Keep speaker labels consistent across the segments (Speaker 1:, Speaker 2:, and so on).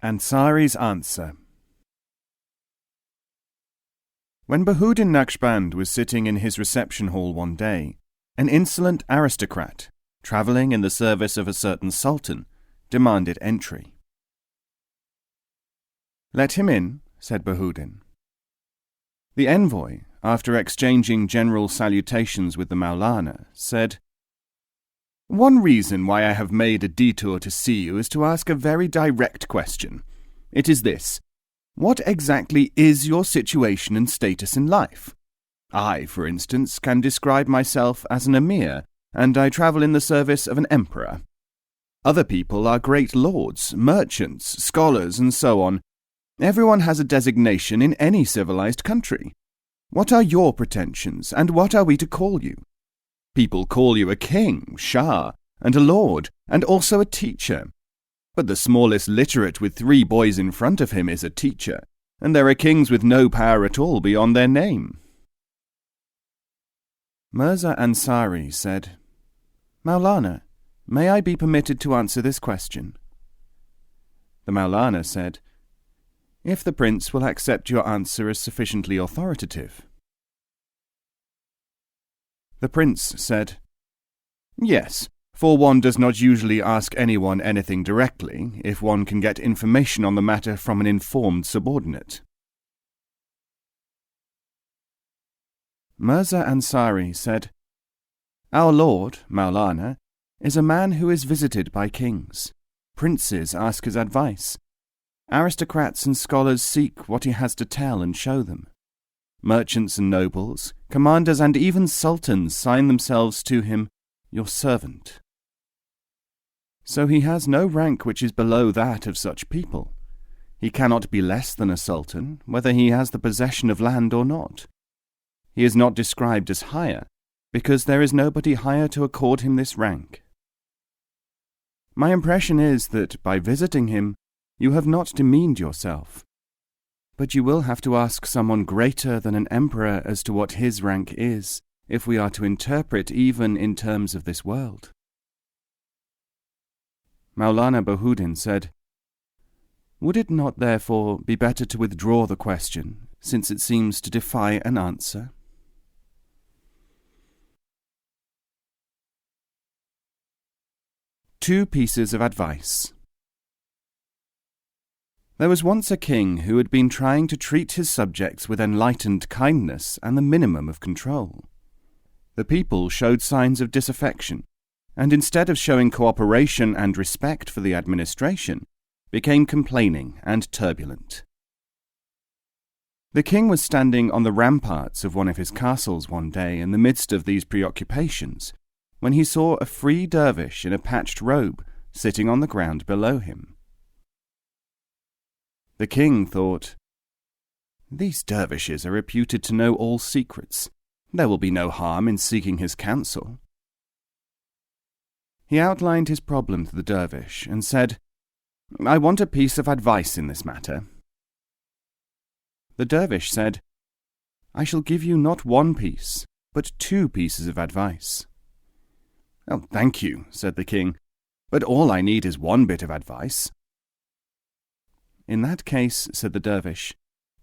Speaker 1: Ansari's answer. When Bahuddin Naqshband was sitting in his reception hall one day, an insolent aristocrat, travelling in the service of a certain sultan, demanded entry. "Let him in," said Bahuddin. The envoy, after exchanging general salutations with the Maulana, said, "One reason why I have made a detour to see you is to ask a very direct question. It is this: what exactly is your situation and status in life? I, for instance, can describe myself as an emir, and I travel in the service of an emperor. Other people are great lords, merchants, scholars, and so on. Everyone has a designation in any civilized country. What are your pretensions, and what are we to call you? People call you a king, shah, and a lord, and also a teacher. But the smallest literate with 3 boys in front of him is a teacher, and there are kings with no power at all beyond their name." Mirza Ansari said, "Maulana, may I be permitted to answer this question?" The Maulana said, "If the prince will accept your answer as sufficiently authoritative." The prince said, "Yes, for one does not usually ask anyone anything directly if one can get information on the matter from an informed subordinate." Mirza Ansari said, "Our lord, Maulana, is a man who is visited by kings. Princes ask his advice. Aristocrats and scholars seek what he has to tell and show them. Merchants and nobles, commanders and even sultans sign themselves to him, your servant. So he has no rank which is below that of such people. He cannot be less than a sultan, whether he has the possession of land or not. He is not described as higher, because there is nobody higher to accord him this rank. My impression is that by visiting him, you have not demeaned yourself. But you will have to ask someone greater than an emperor as to what his rank is, if we are to interpret even in terms of this world." Maulana Bahuddin said, "Would it not therefore be better to withdraw the question, since it seems to defy an answer?" Two pieces of advice. There was once a king who had been trying to treat his subjects with enlightened kindness and the minimum of control. The people showed signs of disaffection, and instead of showing cooperation and respect for the administration, became complaining and turbulent. The king was standing on the ramparts of one of his castles one day in the midst of these preoccupations, when he saw a free dervish in a patched robe sitting on the ground below him. The king thought, "These dervishes are reputed to know all secrets. There will be no harm in seeking his counsel." He outlined his problem to the dervish and said, "I want a piece of advice in this matter." The dervish said, "I shall give you not one piece, but 2 pieces of advice." "Oh, thank you," said the king, "but all I need is 1 bit of advice." "In that case," said the dervish,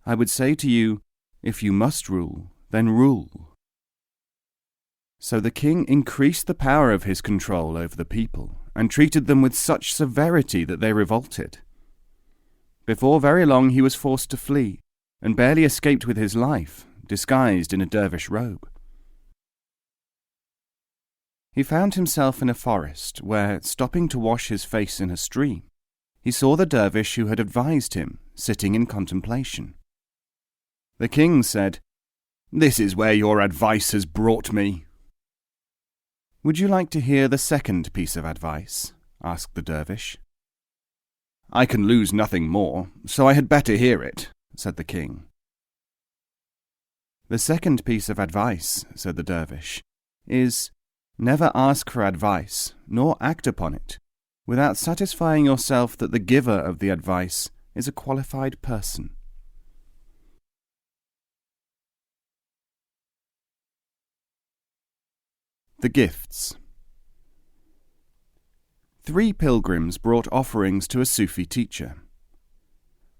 Speaker 1: "I would say to you, if you must rule, then rule." So the king increased the power of his control over the people, and treated them with such severity that they revolted. Before very long he was forced to flee, and barely escaped with his life, disguised in a dervish robe. He found himself in a forest, where, stopping to wash his face in a stream, he saw the dervish who had advised him, sitting in contemplation. The king said, "This is where your advice has brought me." "Would you like to hear the second piece of advice?" asked the dervish. "I can lose nothing more, so I had better hear it," said the king. "The second piece of advice," said the dervish, "is, never ask for advice, nor act upon it, without satisfying yourself that the giver of the advice is a qualified person." The gifts. 3 pilgrims brought offerings to a Sufi teacher.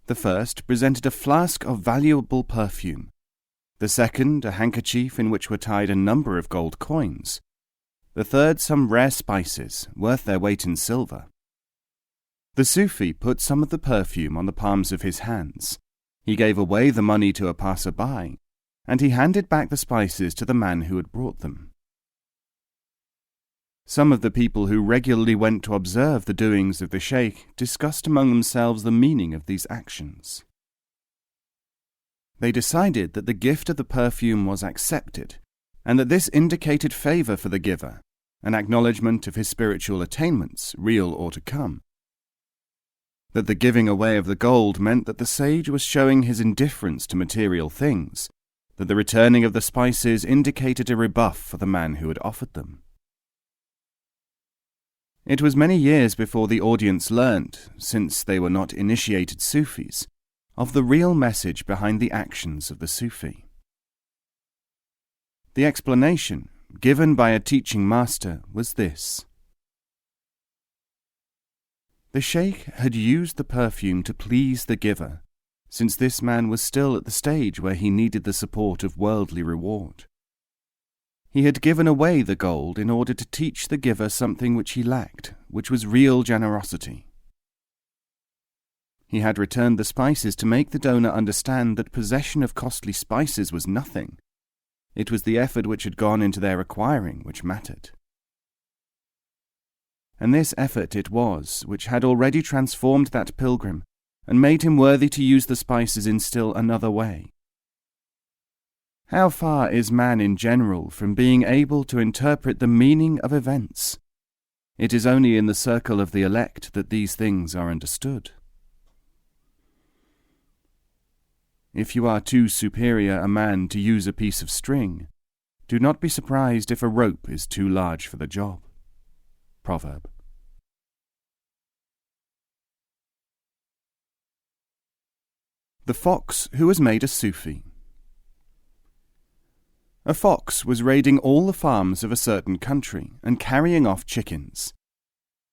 Speaker 1: The first presented a flask of valuable perfume, the second a handkerchief in which were tied a number of gold coins, the third some rare spices, worth their weight in silver. The Sufi put some of the perfume on the palms of his hands. He gave away the money to a passer-by, and he handed back the spices to the man who had brought them. Some of the people who regularly went to observe the doings of the sheikh discussed among themselves the meaning of these actions. They decided that the gift of the perfume was accepted, and that this indicated favour for the giver, an acknowledgement of his spiritual attainments, real or to come. That the giving away of the gold meant that the sage was showing his indifference to material things, that the returning of the spices indicated a rebuff for the man who had offered them. It was many years before the audience learnt, since they were not initiated Sufis, of the real message behind the actions of the Sufi. The explanation, given by a teaching master, was this. The sheikh had used the perfume to please the giver, since this man was still at the stage where he needed the support of worldly reward. He had given away the gold in order to teach the giver something which he lacked, which was real generosity. He had returned the spices to make the donor understand that possession of costly spices was nothing. It was the effort which had gone into their acquiring which mattered. And this effort it was which had already transformed that pilgrim and made him worthy to use the spices in still another way. How far is man in general from being able to interpret the meaning of events? It is only in the circle of the elect that these things are understood. If you are too superior a man to use a piece of string, do not be surprised if a rope is too large for the job. Proverb. The fox who was made a Sufi. A fox was raiding all the farms of a certain country and carrying off chickens.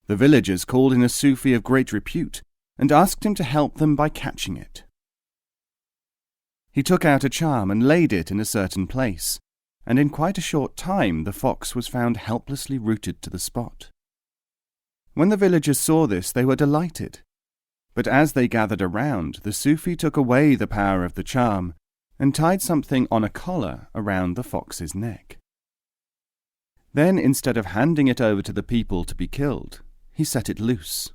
Speaker 1: The villagers called in a Sufi of great repute and asked him to help them by catching it. He took out a charm and laid it in a certain place, and in quite a short time the fox was found helplessly rooted to the spot. When the villagers saw this, they were delighted. But as they gathered around, the Sufi took away the power of the charm and tied something on a collar around the fox's neck. Then, instead of handing it over to the people to be killed, he set it loose.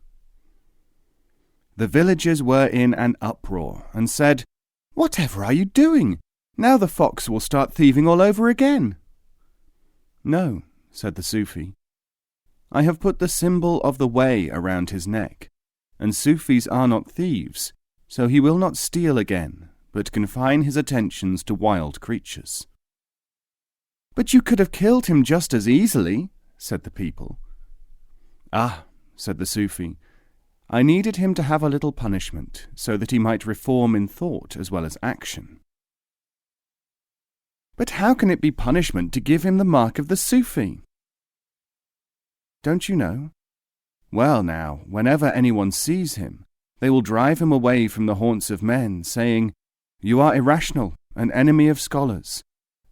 Speaker 1: The villagers were in an uproar and said, "Whatever are you doing? Now the fox will start thieving all over again." "No," said the Sufi. "I have put the symbol of the way around his neck, and Sufis are not thieves, so he will not steal again, but confine his attentions to wild creatures." "But you could have killed him just as easily," said the people. "Ah," said the Sufi, "I needed him to have a little punishment, so that he might reform in thought as well as action." "But how can it be punishment to give him the mark of the Sufi?" "Don't you know? Well now, whenever anyone sees him, they will drive him away from the haunts of men, saying, 'You are irrational, an enemy of scholars,'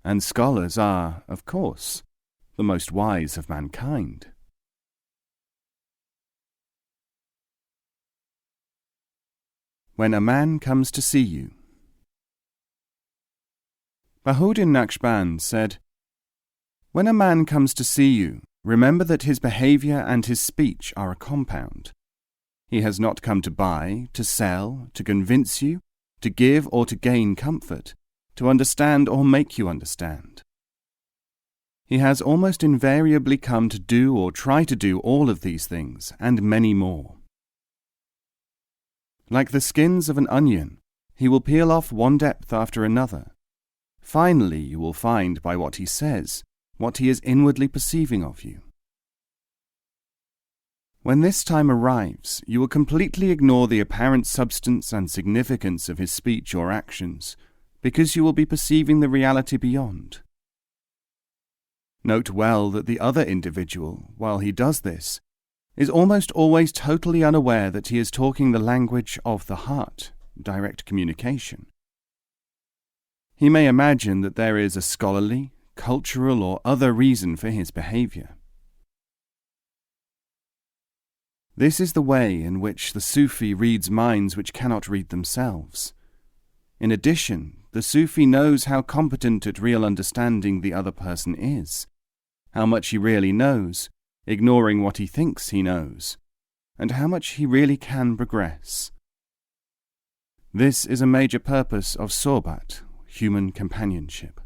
Speaker 1: and scholars are, of course, the most wise of mankind." When a man comes to see you. Bahuddin Naqshband said, "When a man comes to see you, remember that his behaviour and his speech are a compound. He has not come to buy, to sell, to convince you, to give or to gain comfort, to understand or make you understand. He has almost invariably come to do or try to do all of these things, and many more. Like the skins of an onion, he will peel off one depth after another. Finally, you will find by what he says, what he is inwardly perceiving of you. When this time arrives, you will completely ignore the apparent substance and significance of his speech or actions, because you will be perceiving the reality beyond. Note well that the other individual, while he does this, is almost always totally unaware that he is talking the language of the heart, direct communication. He may imagine that there is a scholarly, cultural, or other reason for his behavior. This is the way in which the Sufi reads minds which cannot read themselves. In addition, the Sufi knows how competent at real understanding the other person is, how much he really knows, ignoring what he thinks he knows, and how much he really can progress. This is a major purpose of sohbat, human companionship.